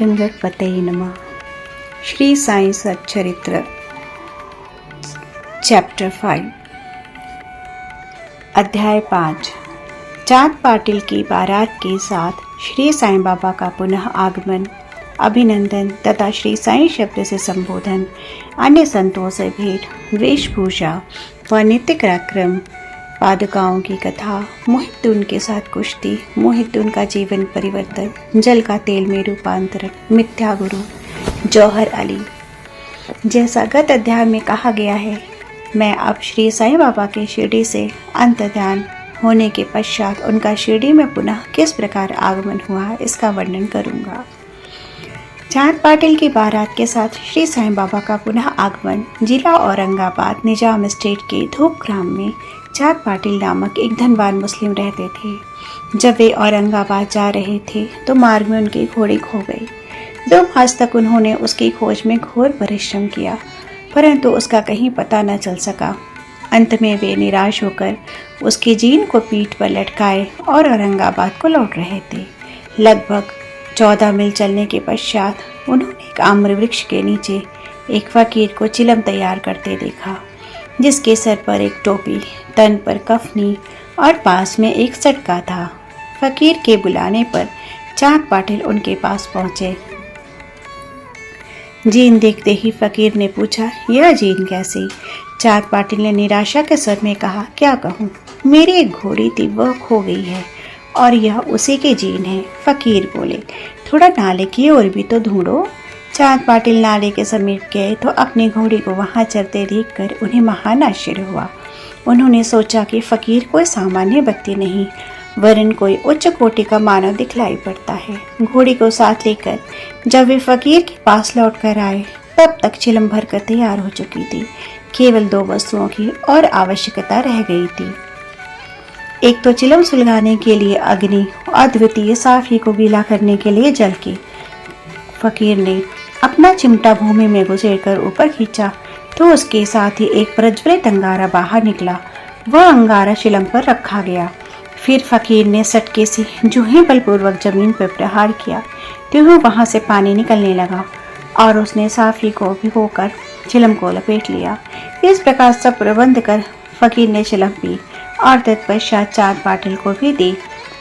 गंगणपतये नमः। श्री साईं सच्चरित्र चैप्टर 5 अध्याय 5। चाँद पाटिल की बारात के साथ श्री साईं बाबा का पुनः आगमन, अभिनंदन तथा श्री साईं शब्द से संबोधन, अन्य संतों से भेंट, वेशभूषा व नित्य कार्यक्रम, पादुकाओं की कथा, मोहिद्दीन के साथ कुश्ती, मोहिद्दीन का जीवन परिवर्तन, जल का तेल में रूपांतरण, मिथ्या गुरु, जौहर अली। जैसा गत अध्याय में कहा गया है, मैं अब श्री साईं बाबा के शिरडी से अंतर्ध्यान होने के पश्चात उनका शिरडी में पुनः किस प्रकार आगमन हुआ इसका वर्णन करूंगा। चाँद पाटिल की बारात के साथ श्री साईं बाबा का पुनः आगमन। जिला औरंगाबाद निजाम स्टेट के धूप ग्राम में चाँद पाटिल नामक एक धनवान मुस्लिम रहते थे। जब वे औरंगाबाद जा रहे थे तो मार्ग में उनकी घोड़ी खो गई। 2 मास तक उन्होंने उसकी खोज में घोर परिश्रम किया, परंतु उसका कहीं पता न चल सका। अंत में वे निराश होकर उसकी जीन को पीठ पर लटकाए और औरंगाबाद को लौट रहे थे। लगभग 14 मील चलने के पश्चात उन्होंने एक आम्र वृक्ष के नीचे एक फकीर को चिलम तैयार करते देखा, जिसके सर पर एक टोपी, तन पर कफनी और पास में एक सटका था। फकीर के बुलाने पर चाँद पाटिल उनके पास पहुंचे। जीन देखते ही फकीर ने पूछा, यह जीन कैसी? चाँद पाटिल ने निराशा के स्वर में कहा, क्या कहूँ, मेरी एक घोड़ी थी, वह खो गई है और यह उसी के जीन है। फकीर बोले, थोड़ा नाले की ओर भी तो ढूंढो। चाँद पाटिल नाले के समीप गए तो अपनी घोड़ी को वहां चलते देखकर उन्हें महान आश्चर्य हुआ। उन्होंने सोचा कि फकीर कोई सामान्य व्यक्ति नहीं, वरन कोई उच्च कोटि का मानव दिखलाई पड़ता है। घोड़ी को साथ लेकर जब वे फकीर के पास लौट कर आए, तब तक चिलम भरकर तैयार हो चुकी थी। केवल 2 वस्तुओं की और आवश्यकता रह गई थी। एक तो चिलम सुलगाने के लिए अग्नि और द्वितीय साफी को गीला करने के लिए जल की। फकीर ने अपना चिमटा भूमि में घुसेड़कर ऊपर खींचा तो उसके साथ ही एक प्रज्वलित अंगारा बाहर निकला। वह अंगारा चिलम पर रखा गया। फिर फकीर ने सटके से जो ही बलपूर्वक जमीन पर प्रहार किया तो वहां से पानी निकलने लगा और उसने साफी को भिगोकर चिलम को लपेट लिया। इस प्रकार सब प्रबंध कर फकीर ने चिलम पी और तत्पश्चात चाँद पाटिल को भी दी।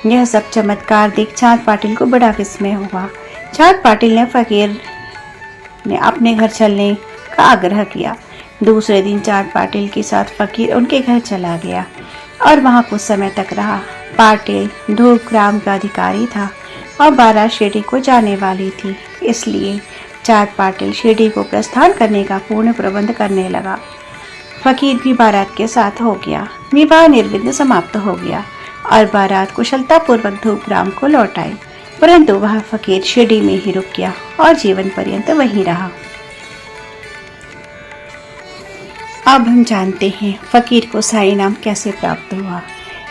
यह सब चमत्कार देख चाँद पाटिल को बड़ा विस्मय हुआ। चाँद पाटिल ने फकीर ने अपने घर चलने का आग्रह किया। दूसरे दिन चाँद पाटिल के साथ फकीर उनके घर चला गया और वहां कुछ समय तक रहा। पाटिल धूप ग्राम का अधिकारी था और बारात शिरडी को जाने वाली थी, इसलिए चाँद पाटिल शिरडी को प्रस्थान करने का पूर्ण प्रबंध करने लगा। फकीर भी बारात के साथ हो गया। विवाह निर्विघ्न समाप्त हो गया और बारात कुशलतापूर्वक धूप ग्राम को लौट आई, परंतु वह फकीर शिरडी में ही रुक गया और जीवन पर्यंत वहीं रहा। अब हम जानते हैं फकीर को साईं नाम कैसे प्राप्त हुआ।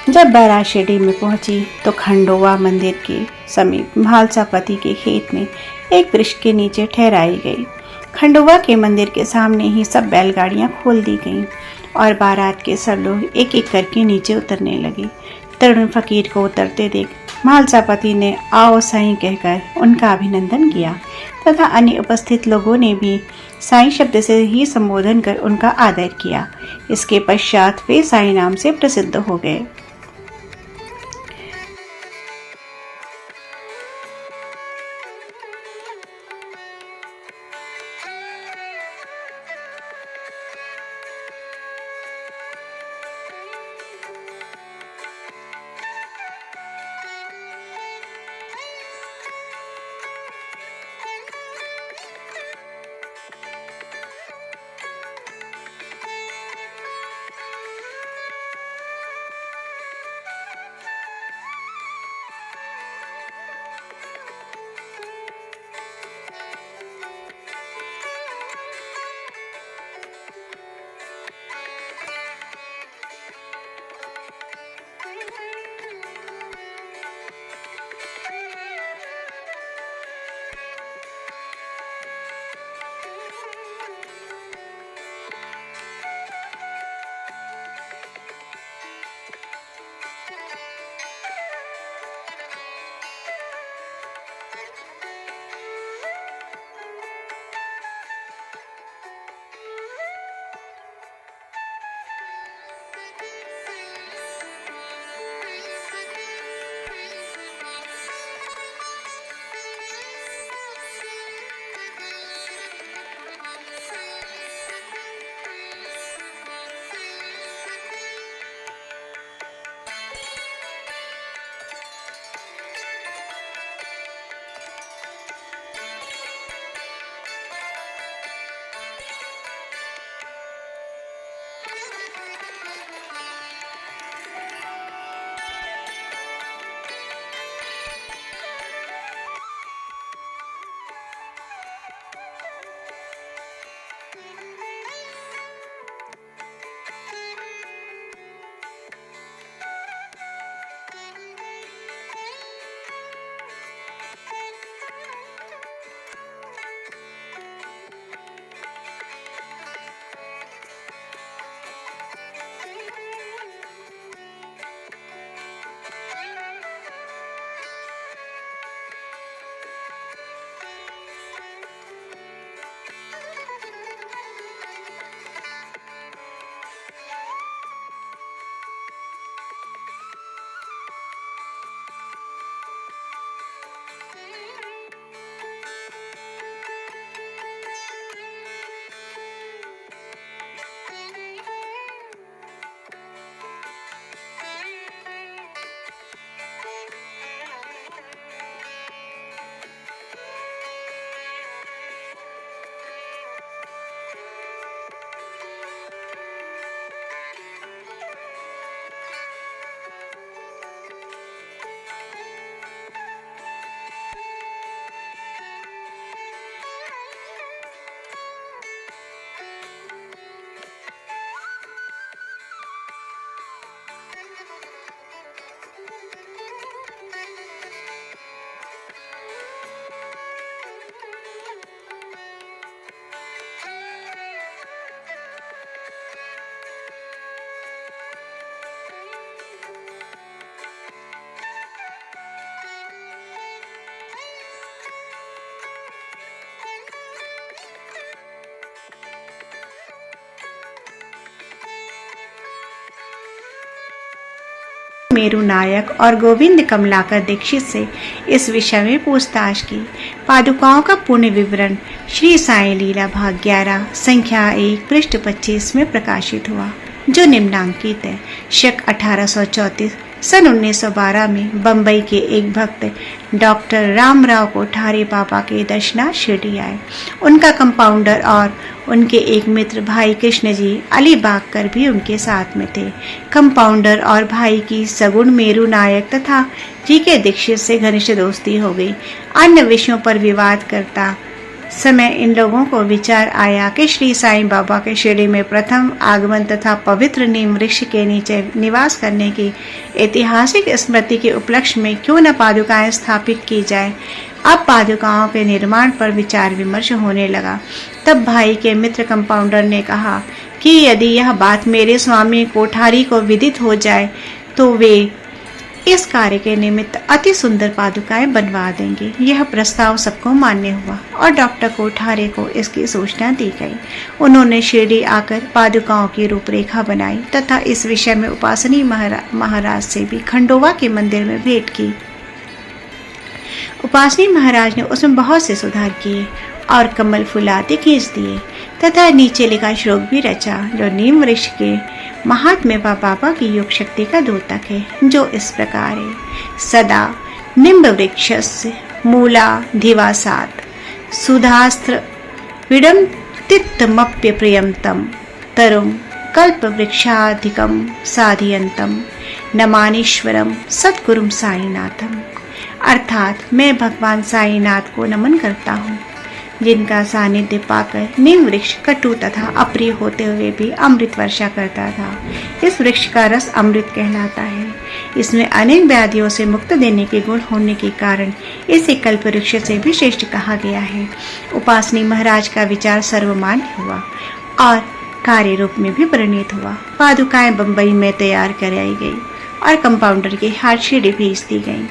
जब बारात शिरडी में पहुंची तो खंडोवा मंदिर के समीप म्हालसापति के खेत में एक वृक्ष के नीचे ठहराई गई। खंडोवा के मंदिर के सामने ही सब बैलगाड़ियां खोल दी गईं और बारात के सब लोग एक एक करके नीचे उतरने लगे। तरुण फकीर को उतरते देख म्हालसापति ने आओ साईं कहकर उनका अभिनंदन किया तथा अन्य उपस्थित लोगों ने भी साईं शब्द से ही संबोधन कर उनका आदर किया। इसके पश्चात वे साईं नाम से प्रसिद्ध हो गए। मेरू नायक और गोविंद कमलाकर दीक्षित से इस विषय में पूछताछ की। पादुकाओं का पूर्ण विवरण श्री साई लीला भाग 11 संख्या 1 पृष्ठ 25 में प्रकाशित हुआ, जो निम्नांकित है। शक 1834 सन 1912 में बम्बई के एक भक्त डॉक्टर रामराव कोठारी बाबा के दर्शनार्थ शिरडी आए। उनका कंपाउंडर और उनके एक मित्र भाई कृष्ण जी अलीबागकर भी उनके साथ में थे। कंपाउंडर और भाई की सगुण मेरू नायक तथा जी के दीक्षित से घनिष्ठ दोस्ती हो गई। अन्य विषयों पर विवाद करता समय इन लोगों को विचार आया कि श्री साईं बाबा के शिरडी में प्रथम आगमन तथा पवित्र नीम वृक्ष के नीचे निवास करने की ऐतिहासिक स्मृति के उपलक्ष्य में क्यों न पादुकाएं स्थापित की जाए। अब पादुकाओं के निर्माण पर विचार विमर्श होने लगा। तब भाई के मित्र कंपाउंडर ने कहा कि यदि यह बात मेरे स्वामी कोठारी को विदित हो जाए तो वे इस कार्य के निमित्त अति सुंदर पादुकाएं बनवा देंगे। यह प्रस्ताव सबको मान्य हुआ और डॉक्टर कोठारे को इसकी सूचना दी गई। उन्होंने शिरडी आकर पादुकाओं की रूपरेखा बनाई तथा इस विषय में उपासनी महाराज से भी खंडोवा के मंदिर में भेंट की। उपासनी महाराज ने उसमें बहुत से सुधार किए और कमल फुलाते खींच दिए तथा नीचे लिखा श्लोक भी रचा, जो नीम वृक्ष के महात्म्य व बाबा की योग शक्ति का द्योतक है, जो इस प्रकार है। सदा निम्ब वृक्षस्य मूलाधिवासात् सुधास्त्र विडम्तित्तमप्य प्रियंतम तरुं कल्प वृक्षाधिकम साधियंतम नमानीश्वरम सद्गुरुम साईनाथम। अर्थात मैं भगवान साईनाथ को नमन करता हूँ, जिनका सानिध्य पाकर नीम वृक्ष कटु तथा अप्रिय होते हुए भी अमृत वर्षा करता था। इस वृक्ष का रस अमृत कहलाता है। इसमें अनेक व्याधियों से मुक्त देने के गुण होने के कारण इसे कल्प वृक्ष से भी श्रेष्ठ कहा गया है। उपासनी महाराज का विचार सर्वमान्य हुआ और कार्य रूप में भी परिणित हुआ। पादुकाएं बंबई में तैयार कराई गई और कंपाउंडर के हाथ शिरडी भेज दी गई।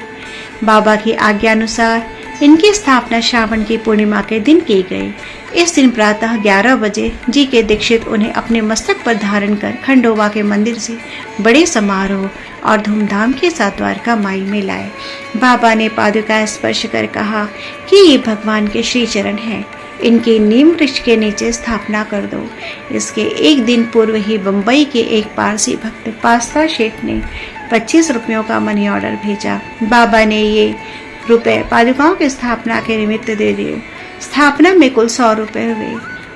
बाबा की आज्ञा अनुसार इनकी स्थापना श्रावण की पूर्णिमा के दिन की गई। इस दिन प्रातः 11 बजे जी के दीक्षित उन्हें अपने मस्तक पर धारण कर खंडोवा के मंदिर से बड़े समारोह और धूमधाम के साथ द्वारका माई में लाए। बाबा ने पादुका स्पर्श कर कहा कि ये भगवान के श्री चरण हैं, इनकी नीम वृक्ष के नीचे स्थापना कर दो। इसके एक दिन पूर्व ही बम्बई के एक पारसी भक्त पास्ता शेख ने 25 रुपयों का मनी ऑर्डर भेजा। बाबा ने ये रुपए पादुकाओं की स्थापना के निमित्त दे दिए। स्थापना में कुल 100 रुपए हुए,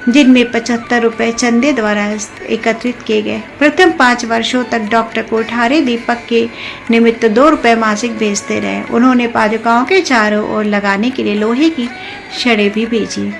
जिनमें 75 रुपए चंदे द्वारा एकत्रित किए गए। प्रथम 5 वर्षों तक डॉक्टर कोठारे दीपक के निमित्त 2 रुपए मासिक भेजते रहे। उन्होंने पादुकाओं के चारों ओर लगाने के लिए लोहे की छड़ें भी भेजी।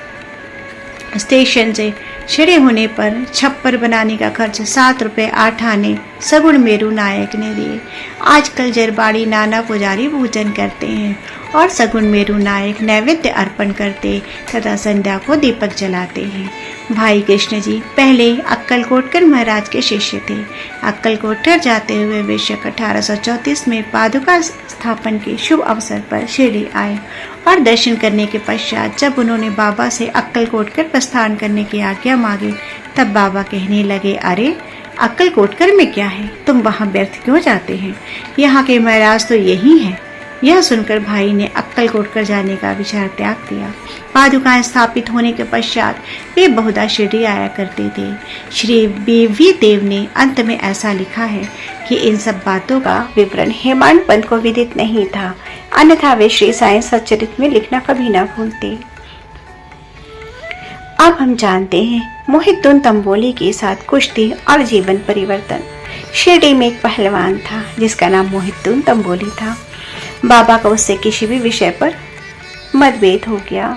स्टेशन से छड़े होने पर छप्पर बनाने का खर्च 7 रुपए 8 आने सगुण मेरू नायक ने दिए। आजकल जरबाड़ी नाना पुजारी पूजन करते हैं और सगुण मेरू नायक नैवेद्य अर्पण करते तथा संध्या को दीपक जलाते हैं। भाई कृष्ण जी पहले अक्कलकोटकर महाराज के शिष्य थे। अक्कलकोटकर जाते हुए वे 1834 में पादुका स्थापन के शुभ अवसर पर शिरडी आए और दर्शन करने के पश्चात जब उन्होंने बाबा से अक्कलकोटकर प्रस्थान करने की आज्ञा मांगी, तब बाबा कहने लगे, अरे अक्कलकोटकर में क्या है, तुम वहाँ व्यर्थ क्यों जाते हैं, यहाँ के महाराज तो यही हैं। यह सुनकर भाई ने अक्कलकोटकर जाने का विचार त्याग दिया। पादुकाएं स्थापित होने के पश्चात वे बहुधा शिरडी आया करते थे। श्री बीवी देव ने अंत में ऐसा लिखा है कि इन सब बातों का विवरण हेमांत पंत को विदित नहीं था, अन्यथा वे श्री साईं सच्चरित में लिखना कभी न भूलते। अब हम जानते हैं मोहिउद्दीन तंबोली के साथ कुश्ती और जीवन परिवर्तन। शिरडी में एक पहलवान था जिसका नाम मोहिउद्दीन तंबोली था। बाबा का उससे किसी भी विषय पर मतभेद हो गया।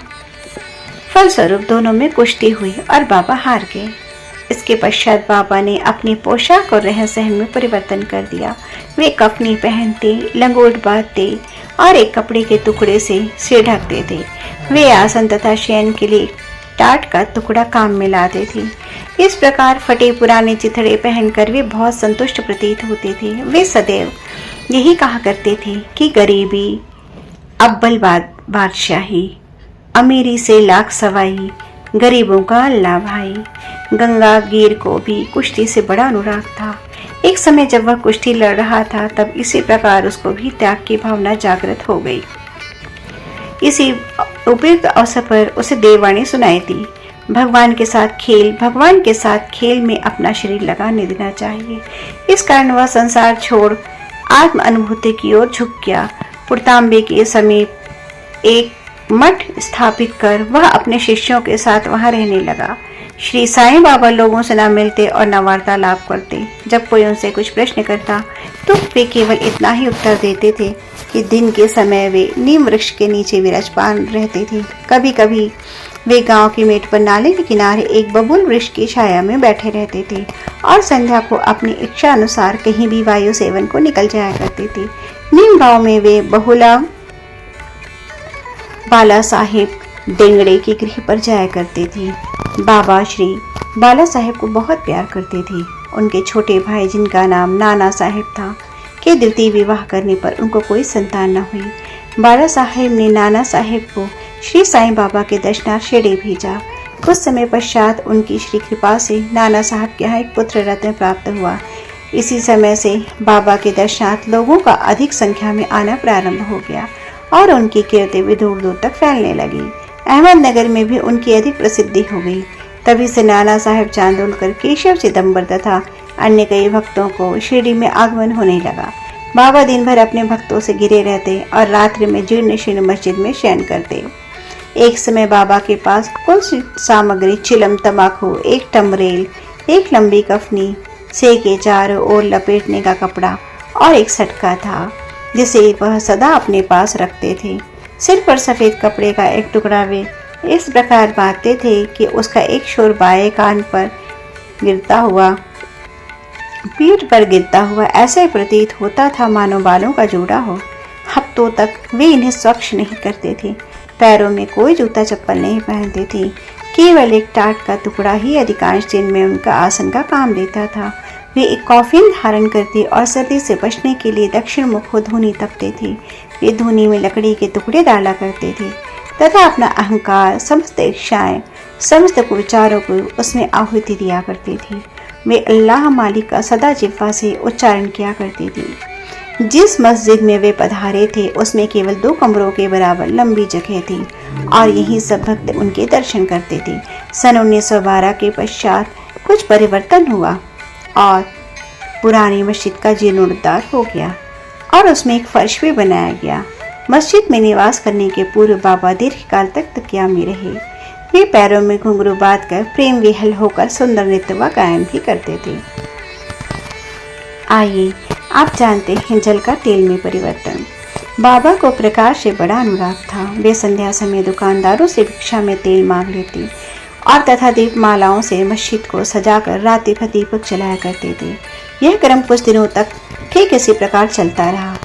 फलस्वरूप दोनों में कुश्ती हुई और बाबा हार गए। इसके पश्चात बाबा ने अपनी पोशाक और रहन सहन में परिवर्तन कर दिया। वे कफनी पहनते, लंगोट बांधते और एक कपड़े के टुकड़े से सिर ढकते थे। वे आसन तथा शयन के लिए टाट का टुकड़ा काम में लाते थे। इस प्रकार फटे पुराने चिथड़े पहनकर वे बहुत संतुष्ट प्रतीत होते थे। वे सदैव यही कहा करते थे कि गरीबी अव्वल बादशाही, अमीरी से लाख सवाई, गरीबों का अल्लाह भाई। गंगा गिर को भी कुश्ती से बड़ा अनुराग था। एक समय जब वह कुश्ती लड़ रहा था तब इसी प्रकार उसको भी त्याग की भावना जागृत हो गई। इसी उपयुक्त अवसर पर उसे देववाणी सुनाई दी, भगवान के साथ खेल में अपना शरीर लगाने देना चाहिए। इस कारण वह संसार छोड़ आत्म अनुभूति की ओर झुक गया। पुरतांबे के समीप एक मठ स्थापित कर वह अपने शिष्यों के साथ वहां रहने लगा। श्री साईं बाबा लोगों से न मिलते और न वार्तालाप करते। जब कोई उनसे कुछ प्रश्न करता तो वे केवल इतना ही उत्तर देते थे कि दिन के समय वे नीम वृक्ष के नीचे विराजमान रहते थे। कभी कभी वे गांव की मेट पर नाले के किनारे एक बबूल वृक्ष की छाया में बैठे रहते थे और संध्या को अपनी इच्छा अनुसार कहीं भी वायु सेवन को निकल जाया करते थे। नीम गांव में वे बहुला बाला साहेब डेंगड़े की गृह पर जाया करते थे। बाबा श्री बाला साहेब को बहुत प्यार करते थे। उनके छोटे भाई, जिनका नाम नाना साहेब था, के द्वितीय विवाह करने पर उनको कोई संतान न हुई। बाला साहेब ने नाना साहेब को श्री साईं बाबा के दर्शनार्थ शिरडी भेजा। कुछ समय पश्चात उनकी श्री कृपा से नाना साहब के यहाँ एक पुत्र रत्न प्राप्त हुआ। इसी समय से बाबा के दर्शनार्थ लोगों का अधिक संख्या में आना प्रारंभ हो गया और उनकी कीर्ति भी दूर दूर तक फैलने लगी। अहमदनगर में भी उनकी अधिक प्रसिद्धि हो गई। तभी से नाना साहेब चांदोलकर, केशव चिदम्बर तथा अन्य कई भक्तों को शिरडी में आगमन होने लगा। बाबा दिन भर अपने भक्तों से घिरे रहते और रात्रि में जीर्ण शीर्ण मस्जिद में शयन करते। एक समय बाबा के पास कुल सामग्री चिलम, तंबाकू, एक टमरेल, एक लंबी कफनी, से के चारों ओर लपेटने का कपड़ा और एक सटका था जिसे वह सदा अपने पास रखते थे। सिर पर सफेद कपड़े का एक टुकड़ा वे इस प्रकार बांधते थे कि उसका एक छोर बाएं कान पर गिरता हुआ, पीठ पर गिरता हुआ ऐसे प्रतीत होता था मानो बालों का जोड़ा हो। हफ्तों तक वे इन्हें स्वच्छ नहीं करते थे। पैरों में कोई जूता चप्पल नहीं पहनते थे। केवल एक टाट का टुकड़ा ही अधिकांश दिन में उनका आसन का काम देता था। वे एक कॉफिन धारण करते और सर्दी से बचने के लिए दक्षिण मुख धूनी तपते थे। वे धूनी में लकड़ी के टुकड़े डाला करते थे तथा अपना अहंकार, समस्त इच्छाएं, समस्त विचारों को उसमें आहुति दिया करते थे। वे अल्लाह मालिक का सदा जिह्वा से उच्चारण किया करते थे। जिस मस्जिद में वे पधारे थे उसमें केवल 2 कमरों के बराबर लंबी जगह थी और यही सब भक्त उनके दर्शन करते थे। सन 1912 के पश्चात कुछ परिवर्तन हुआ और पुरानी मस्जिद का जीर्णोद्धार हो गया और उसमें एक फर्श भी बनाया गया। मस्जिद में निवास करने के पूर्व बाबा दीर्घकाल तक तकिया में रहे। वे पैरों में घुंघरू बांधकर प्रेम विहल होकर सुंदर नृत्य व गायन भी करते थे। आइए आप जानते हैं जल का तेल में परिवर्तन। बाबा को प्रकाश से बड़ा अनुराग था। वे संध्या समय दुकानदारों से भिक्षा में तेल मांग लेते और तथा दीपमालाओं से मस्जिद को सजाकर राति भर दीपक जलाया करते थे। यह क्रम कुछ दिनों तक ठीक इसी प्रकार चलता रहा।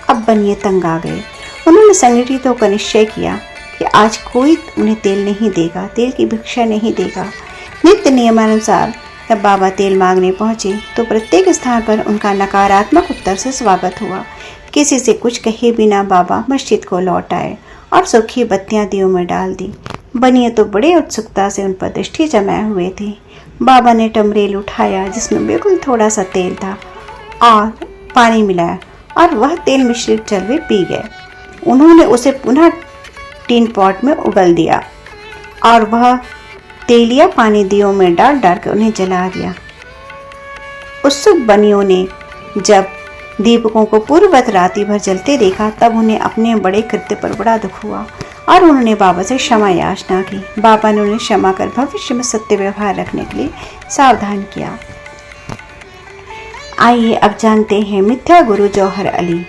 अब बनिए तंग आ गए। उन्होंने संगठित होकर निश्चय किया कि आज कोई उन्हें तेल नहीं देगा, तेल की भिक्षा नहीं देगा। नित्य नियमानुसार जब बाबा तेल मांगने पहुंचे तो प्रत्येक स्थान पर उनका नकारात्मक उत्तर से स्वागत हुआ। किसी से कुछ कहे बिना बाबा मस्जिद को लौट आए और सूखी बत्तियां दियों में डाल दी। बनिए तो बड़े उत्सुकता से उन पर दृष्टि जमाए हुए थे। बाबा ने टमरेल उठाया जिसमें बिल्कुल थोड़ा सा तेल था और पानी मिलाया और वह तेल मिश्रित जल वे पी गए। उन्होंने उसे पुनः टीन पॉट में उगल दिया और वह तेलिया पानी दियों में डाल कर उन्हें जला दिया। उत्सुक बनियों ने जब दीपकों को पूर्ववत राति भर जलते देखा तब उन्हें अपने बड़े कृत्य पर बड़ा दुख हुआ और उन्होंने बाबा से क्षमा याचना की। बाबा ने उन्हें क्षमा कर भविष्य में सत्य व्यवहार रखने के लिए सावधान किया। आइए अब जानते हैं मिथ्या गुरु जौहर अली।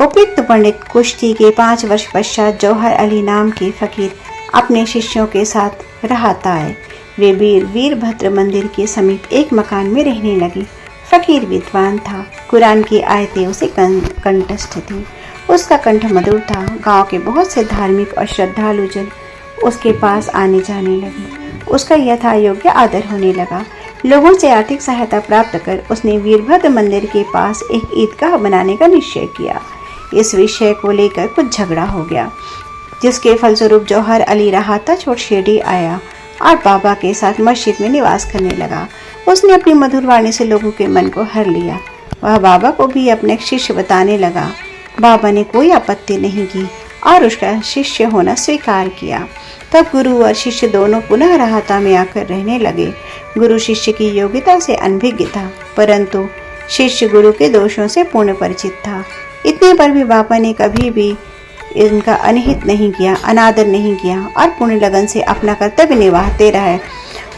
उपयुक्त पंडित कुश्ती के 5 वर्ष पश्चात जौहर अली नाम के फकीर अपने शिष्यों के साथ राहता आए। वे वीरभद्र मंदिर के समीप एक मकान में रहने लगे। फकीर विद्वान था। कुरान की आयतें उसे कंठस्थ थी। उसका कंठ मधुर था। गांव के बहुत से धार्मिक और श्रद्धालु जन उसके पास आने जाने लगे। उसका यथा योग्य आदर होने लगा। लोगों से आर्थिक सहायता प्राप्त कर उसने वीरभद्र मंदिर के पास एक ईदगाह बनाने का निश्चय किया। इस विषय को लेकर कुछ झगड़ा हो गया, जिसके फलस्वरूप जौहर अली राहता छोड़ शिरडी आया और बाबा के साथ मस्जिद में निवास करने लगा। उसने अपनी मधुर वाणी से लोगों के मन को हर लिया। वह बाबा को भी अपने शिष्य बताने लगा। बाबा ने कोई आपत्ति नहीं की और उसका शिष्य होना स्वीकार किया। तब गुरु और शिष्य दोनों पुनः राहता में आकर रहने लगे। गुरु शिष्य की योग्यता से अनभिज्ञ था, परंतु शिष्य गुरु के दोषों से पूर्ण परिचित था। इतने पर भी बाबा ने कभी भी इनका अनहित नहीं किया, अनादर नहीं किया और पूर्ण लगन से अपना कर्तव्य निभाते रहे।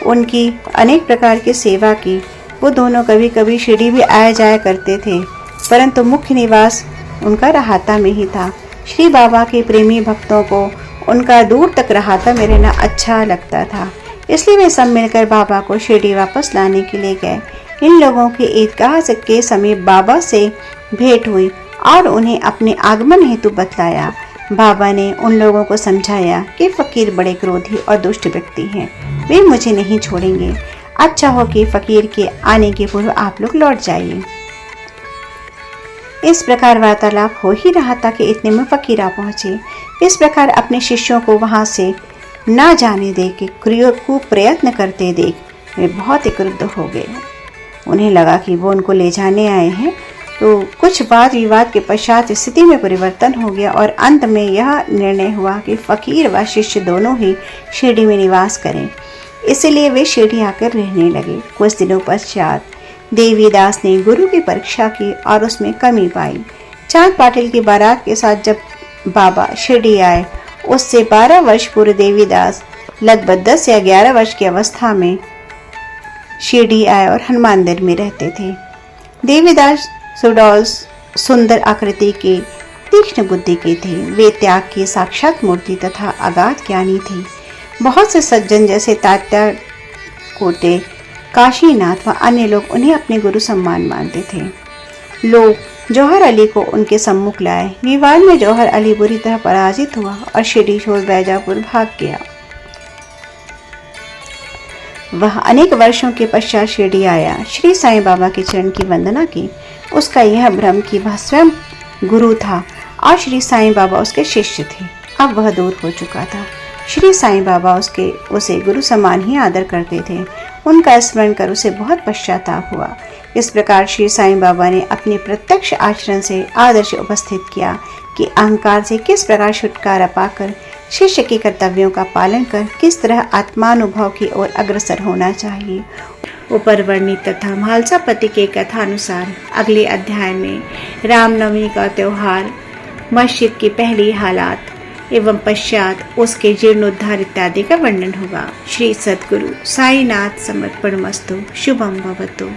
उनकी अनेक प्रकार की सेवा की। वो दोनों कभी कभी शिरडी भी आया जाया करते थे, परंतु मुख्य निवास उनका राहता में ही था। श्री बाबा के प्रेमी भक्तों को उनका दूर तक राहता में रहना अच्छा लगता था, इसलिए वे सब मिलकर बाबा को शिरडी वापस लाने के लिए गए। इन लोगों के ईदगाह के समीप बाबा से भेंट हुई और उन्हें अपने आगमन हेतु बतलाया। बाबा ने उन लोगों को समझाया कि फकीर बड़े क्रोधी और दुष्ट व्यक्ति हैं, वे मुझे नहीं छोड़ेंगे। अच्छा हो कि फकीर के आने के पूर्व आप लोग लौट जाइए। इस प्रकार वार्तालाप हो ही रहा था कि इतने में फकीर आ पहुंचे। इस प्रकार अपने शिष्यों को वहां से ना जाने दे के खूब प्रयत्न करते देख वे बहुत ही क्रुद्ध हो गए। उन्हें लगा कि वो उनको ले जाने आए हैं, तो कुछ वाद विवाद के पश्चात स्थिति में परिवर्तन हो गया और अंत में यह निर्णय हुआ कि फकीर व शिष्य दोनों ही शिरडी में निवास करें। इसलिए वे शिरडी आकर रहने लगे। कुछ दिनों पश्चात देवीदास ने गुरु की परीक्षा की और उसमें कमी पाई। चांद पाटिल की बारात के साथ जब बाबा शिरडी आए, उससे 12 वर्ष पूर्व देवीदास लगभग 10 या 11 वर्ष की अवस्था में शिरडी आए और हनुमान मंदिर में रहते थे। देवीदास सुडौल सुंदर आकृति के तीक्ष्ण बुद्धि के थे। वे त्याग की साक्षात मूर्ति तथा अगाध ज्ञानी थे। बहुत से सज्जन जैसे तात्या कोटे, काशीनाथ व अन्य लोग उन्हें अपने गुरु सम्मान मानते थे। लोग जौहर अली को उनके सम्मुख लाए। विवाद में जौहर अली बुरी तरह पराजित हुआ और शिरडी छोड़ बैजापुर भाग गया। वह अनेक वर्षों के पश्चात शिरडी आया। श्री साईं बाबा के चरण की वंदना की। उसका यह भ्रम कि वह स्वयं गुरु था और श्री साईं बाबा उसके शिष्य थे, अब वह दूर हो चुका था। श्री साईं बाबा उसे गुरु समान ही आदर करते थे। उनका स्मरण कर उसे बहुत पश्चाताप हुआ। इस प्रकार श्री साईं बाबा ने अपने प्रत्यक्ष आचरण से आदर्श उपस्थित किया कि अहंकार से किस प्रकार छुटकारा पाकर शिष्य के कर्तव्यों का पालन कर किस तरह आत्मानुभव की ओर अग्रसर होना चाहिए। ऊपर वर्णित तथा म्हालसापति के कथानुसार अगले अध्याय में रामनवमी का त्योहार, मस्जिद की पहली हालात एवं पश्चात उसके जीर्णोद्धार इत्यादि का वर्णन होगा। श्री सद्गुरु साईनाथ समर्पणमस्तु। शुभम भवतु।